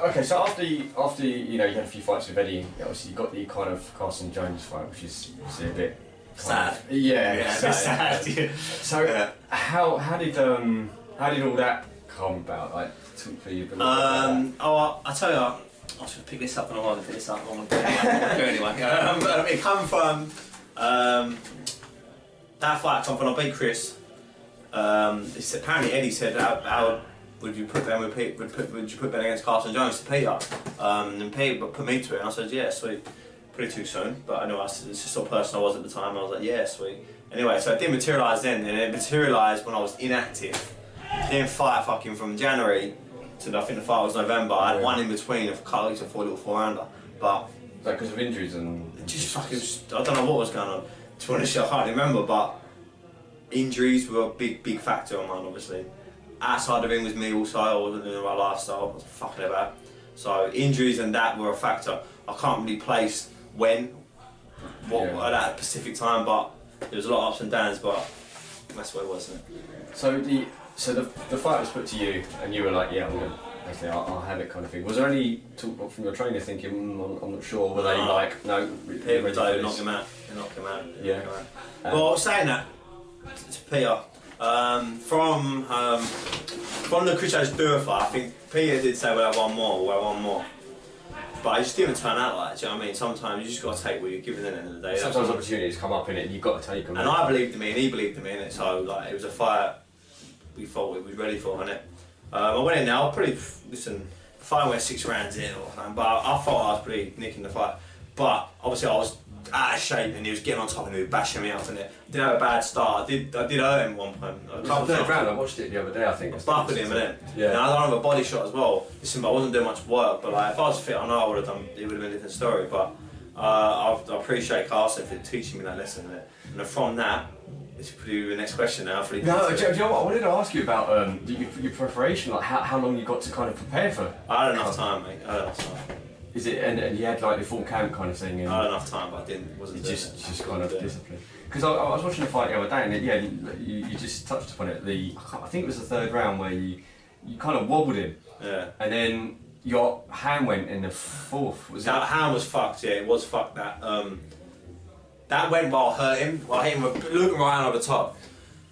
Okay, so after you know you had a few fights with Eddie, obviously you got the kind of Carson Jones fight, which is obviously a bit sad. Yeah, sad. Yeah. So how did all that come about? Like, for you. Oh, I tell you, I was going to pick this up and I want to pick this up. I want to do it anyway. It come from that fight. Come from I beat Chris. Apparently Eddie said, "How would you put Ben with Pete? Would you put Ben against Carson Jones to Peter?" And Peter put me to it, and I said, "Yeah, sweet." Pretty too soon, but I know it's just the sort of person I was at the time. I was like, "Yeah, sweet." Anyway, so it didn't materialise then, and it materialised when I was inactive. Didn't fight fucking from January to I think the fight was November. I had one in between of cut a 4-4-rounder, but is that because of injuries and just fucking I don't know what was going on. To be honest, I can't remember, but injuries were a big factor on mine, obviously. Outside the ring was me also. I wasn't doing my lifestyle. I was fucking about. So injuries and that were a factor. I can't really place when, at that specific time, but there was a lot of ups and downs. But that's what it was, isn't it? So the fight was put to you, and you were like, "Yeah, basically I'll have it," kind of thing. Was there any talk from your trainer thinking, "I'm not sure"? Were they like, "No"? Peter knocked him out. They knocked him out. Yeah. Well, saying that to Peter. From the Chris Dura fight, I think Peter did say we'll have one more, but it just didn't turn out like that. Do you know what I mean? Sometimes you just got to take what you're given at the end of the day. Sometimes opportunities come up in it, and you've got to take them. And I believed in me, and he believed in me in it. So like, it was a fight we thought we were ready for, innit? I went in there. The fight went 6 rounds in, but I thought I was pretty nicking the fight. But obviously I was out of shape, and he was getting on top of me, he was bashing me up, and it didn't have a bad start. I did hurt him one point. It was the third round. I watched it the other day. I think. I buckled him, innit? Yeah. And I don't have a body shot as well. Listen, I wasn't doing much work, but like if I was fit, I know I would have done. It would have been a different story. But I appreciate Carson for teaching me that lesson, innit? And then from that, it's pretty the next question now. No, do you know what? I wanted to ask you about your preparation, like how long you got to kind of prepare for. I had enough time, mate. I had enough time. Is it and you had like the full camp kind of thing? And I had enough time, but I wasn't just kind of discipline. Because I was watching the fight the other day, and you just touched upon it. I think it was the third round where you kind of wobbled him. Yeah. And then your hand went in the fourth. That hand was fucked. Yeah, it was fucked. That went while I hit him with looking right over the top,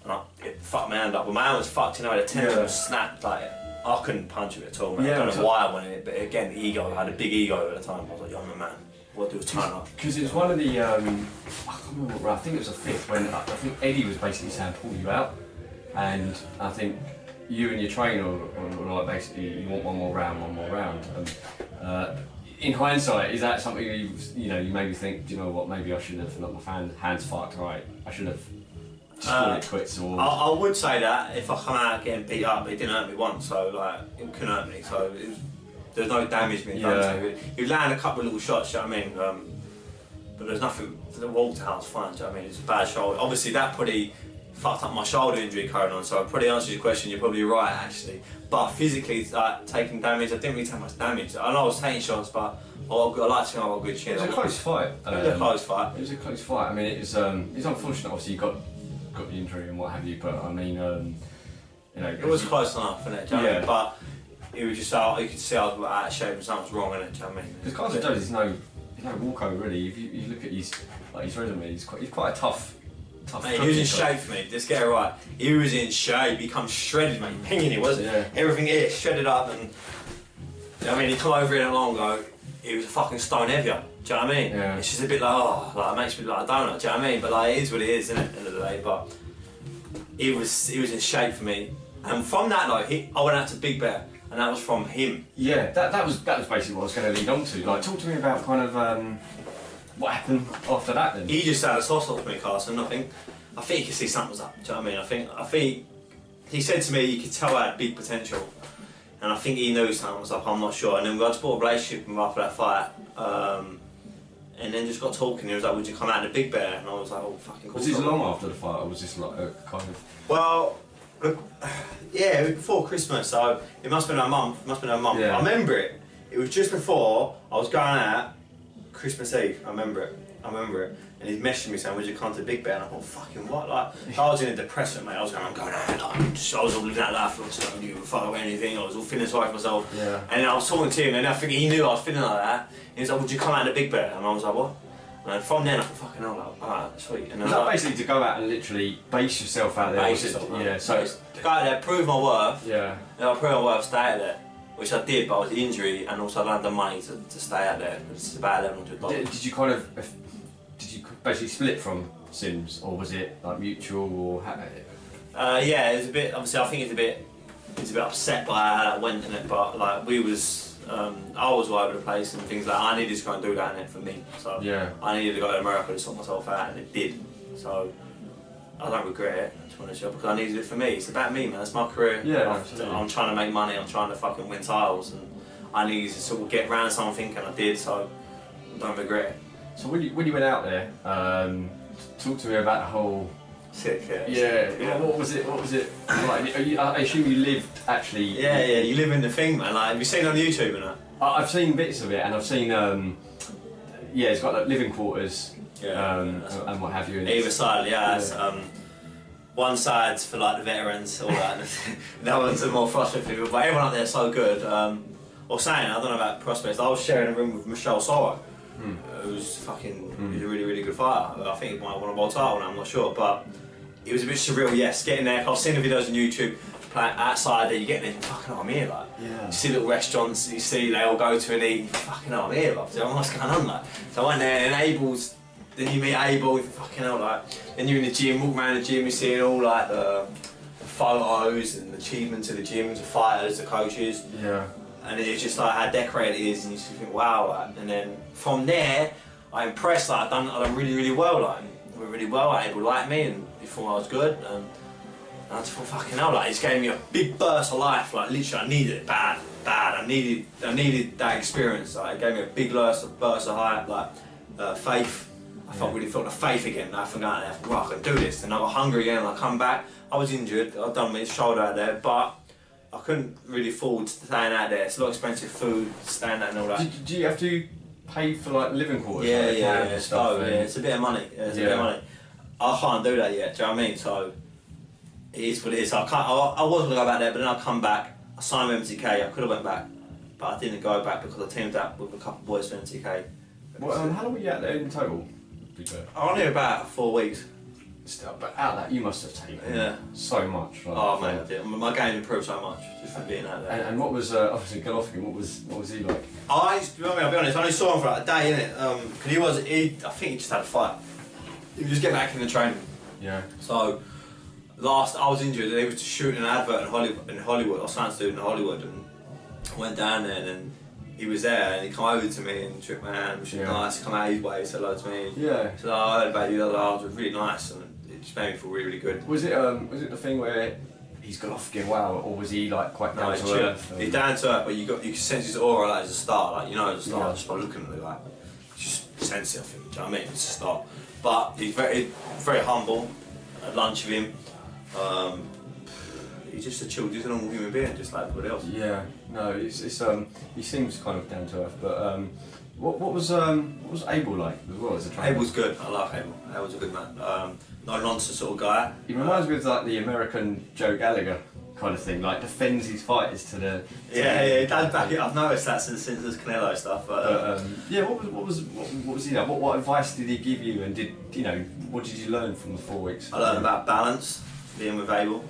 and it fucked my hand up. But my hand was fucked. You know, the tendon was snapped like. I couldn't punch it at all, man. I don't know why I wanted it, but again, ego. I had a big ego at the time. I was like, "Yo, man, what do I turn up?" Because it was one of the, I can't remember what round. I think it was the fifth when I think Eddie was basically saying, "Pull you out," and I think you and your trainer were like, basically, you want one more round. And, in hindsight, is that something you maybe think, do you know what? Maybe I should have not my hands fucked. Right, I should have. It quits or... I would say that if I come out getting beat up, it didn't hurt me once, so like it couldn't hurt me. So there's no damage being done to me. You land a couple of little shots, do you know what I mean? But there's nothing. The Walterhouse fine, do you know what I mean? It's a bad shoulder. Obviously, that probably fucked up my shoulder injury carrying on. So I'll probably answer your question. You're probably right, actually. But physically, taking damage, I didn't really take much damage. I know I was taking shots, but I like to think I got a good chin. It was a close fight. It was a close fight. It was a close fight. I mean, it's unfortunate. Obviously, you got the injury and what have you, but I mean, it was close enough, innit? Do you know what I mean? But it was just you could see I was out of shape and something was wrong, innit? Do you know what I mean? Because Carson Jones is no walkover really. If you look at his resume, he's quite a tough. Mate, he was in shape for me. Let's get it right. He was in shape. He come shredded, mate. Pinging it, wasn't it? Everything here shredded up, and I mean, he come over here not long ago. He was a fucking stone heavier. Do you know what I mean? Yeah. It's just a bit like it makes me like a donut. Do you know what I mean? But like, it is what it is, isn't it? At the end of the day, but he was in shape for me, and from that night, I went out to Big Bear, and that was from him. Yeah, that was basically what I was going to lead on to. Like, talk to me about kind of what happened after that. Then he just had a sauce off me, Carson. I think he could see something was up. Do you know what I mean? I think he said to me, you could tell I had big potential. And I think he knew something was up, I'm not sure. And then we had to build a relationship with him after that fight. And then just got talking. He was like, would you come out in the Big Bear? And I was like, oh, fucking cool. Was this long after the fight, or was this like a kind of... Well, yeah, it was before Christmas, so it must have been a month. Yeah. I remember it. It was just before I was going out Christmas Eve. I remember it. And he's messaging me saying, would you come to Big Bear? And I thought, fucking what? Like, I was in a depression, mate. I was going out, like, I was all living that life, I was like, you fuck away anything. I was all feeling sorry for myself. Yeah. And I was talking to him, and I think he knew I was feeling like that. He was like, would you come out to Big Bear? And I was like, what? And from then, I thought, fucking hell, like, alright, sweet. And Was that basically to go out and literally base yourself out there? Base yourself, yeah, so... to go out there, prove my worth. Yeah. And I proved my worth, stay out there. Which I did, but I was injury, and also I don't have the money to stay out there. It's about $1,100. Did you kind of... Did you basically split from Sims, or was it like mutual, or... Yeah, it was a bit, obviously I think it's a bit upset by how that went in it, but like we was, I was all over the place and things like that. I needed to go and do that in it for me, so yeah. I needed to go to America to sort myself out, and it did, so I don't regret it, to be honest with you, because I needed it for me. It's about me, man, it's my career. Yeah, I'm trying to make money, I'm trying to fucking win titles, and I needed to sort of get around something, and I did, so I don't regret it. So when you went out there, talk to me about the whole... Sick, yeah. Yeah. What was it like? I assume you lived actually... Yeah, you live in the thing, man. Like, have you seen it on YouTube and that? I've seen bits of it, and I've seen, yeah, it's got like living quarters, and what have you. Either side, yeah. It's, one side's for like the veterans, all that. The other one's the more frustrated people, but everyone up there is so good. Or saying, I don't know about prospects, I was sharing a room with Michelle Sorrow, who's fucking, he's a really, really good fighter. I think he might have won a world title now, I'm not sure, but it was a bit surreal, yes, getting there. I've seen the videos on YouTube, playing outside there, you get there, fucking hell, I'm here, like. Yeah. You see little restaurants, you see they all go to and eat, fucking hell, I'm here, like. So what's going on, like? So I went there and Abel's, then you meet Abel, fucking hell, like. Then you're in the gym, walk around the gym, you're seeing all like the photos and achievements of the gyms, the fighters, the coaches. Yeah. And it's just like how decorated it is, and you just think, wow, like. And then from there, I impressed, like, I done really, really well, like. Really well, Abel liked me, and he thought I was good. And I just thought, fucking hell, like, he's gave me a big burst of life, like, literally, I needed it bad. I needed that experience, like, it gave me a big burst of hype, like, faith. I really felt the faith again, like, from going there, I thought, right, I can do this. And I got hungry again, and I come back, I was injured, I'd done my shoulder out there, but I couldn't really afford staying out there. It's a lot of expensive food, staying out and all that. Do you have to pay for like living quarters? Yeah, like, yeah, stuff, yeah, it's a bit of money. Yeah, it's a bit of money. I can't do that yet, do you know what I mean? So, it is what it is. I was going to go back there, but then I come back, I signed with MTK, I could have went back, but I didn't go back because I teamed up with a couple of boys from MTK. Well, how long were you out there in total? Only about 4 weeks. Still, but out that, you must have taken so much. Like, oh man, I did. My game improved so much just from being out there. And what was, obviously Golovkin, what was he like? I'll be honest, I only saw him for like a day, innit? Because I think he just had a fight. He was just getting back in the training. Yeah. So, I was injured, they were just shooting an advert in Hollywood, I was trying to do it in Hollywood, and I went down there and then he was there and he came over to me and shook my hand, which was nice. He came out his way, said hello to me. Yeah. So I heard about you the other day, it was really nice and it just made me feel really, really good. Was it the thing where he's Golovkin, wow, or was he like quite down to earth? He's down to earth, but you can sense his aura like as a star, like you know as a star, just by looking at it, like you just sense it, I think, do you know what I mean? It's a star. But he's very, very humble. At lunch with him, he's just a normal human being, just like everybody else. Yeah, no, it's he seems kind of down to earth, but what was Abel like as well as a trainer? Abel's good. I like Abel. Abel's a good man. No nonsense sort of guy. He reminds me of like the American Joe Gallagher kind of thing, like defends his fighters to the. Yeah, he does back it. I've noticed that since this Canelo stuff. But yeah, what was he like? What advice did he give you, and what did you learn from the 4 weeks? I learned about balance, being with Abel.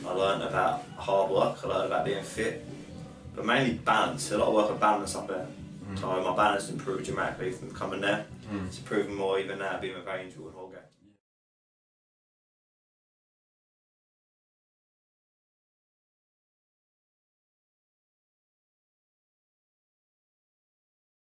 I learned about hard work. I learned about being fit, but mainly balance. A lot of work on balance up there. So my balance improved dramatically from coming there. It's improving more even now being with Angel and Holgate.